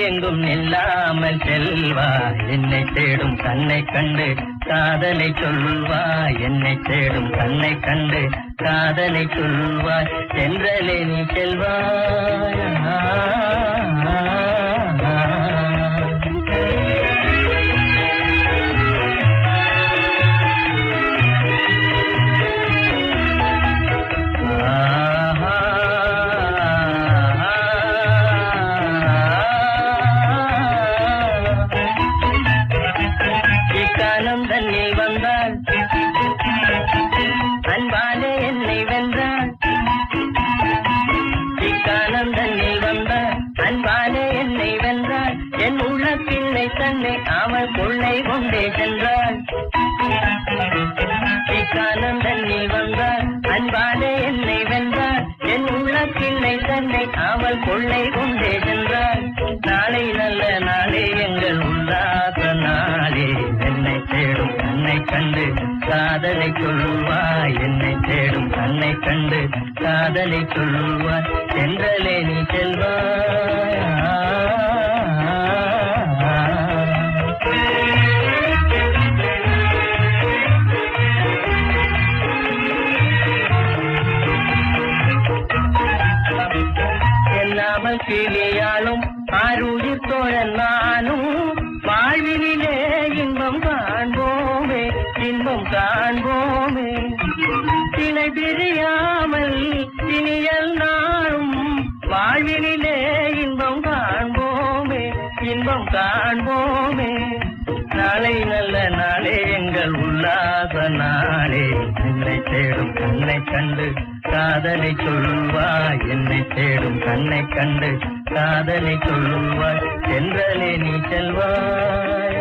எங்கும் நில்லாமல் செல்வாய் என்னை தேடும் கண்ணை கண்டு காதலை சொல்வாய் என்னை தேடும் கண்ணை கண்டு காதலை சொல்வாய் சென்றலே நீ செல்வாய் தன்னில் வந்தாள் அன்பாலே என்னை வென்றாள் இக்காலம் தன்னில் வந்தாள் அன்பாலே என்னை வென்றாள் என் உள்ள பிள்ளை தன்னை அவள் கொள்ளை கொண்டே சென்றாள் இக்காலம் தன்னில் வந்தாள் அன்பாலே என்னை வென்றாள் என் உள்ள பிள்ளை தன்னை அவள் கொள்ளை கொண்டே சென்றாள் நாளை நல்ல நாளே எங்கள் உல்லாச நாளே என்னை தேடும் கண்ணை கண்டு காதலை சொல்வாய் என்னை தேடும் கண்ணை கண்டு காதலை சொல்வாய் சென்றலே நீ செல்வாய் எல்லாமல் கிளியாலும் ஆருயிர் தோழன் நானும் வாழ்வினிலே இன்பம் காண்போமே இன்பம் காண்போமே தினை பிரியாமல் இனியல் நாளும் வாழ்வினிலே இன்பம் காண்போமே இன்பம் காண்போமே நாளை நல்ல நாளே எங்கள் உல்லாச நாளே என்னை தேடும் கண்ணை கண்டு காதலை சொல்வாய் என்னை தேடும் கண்ணை கண்டு காதலை சொல்வாய் சென்றலே நீ செல்வாய்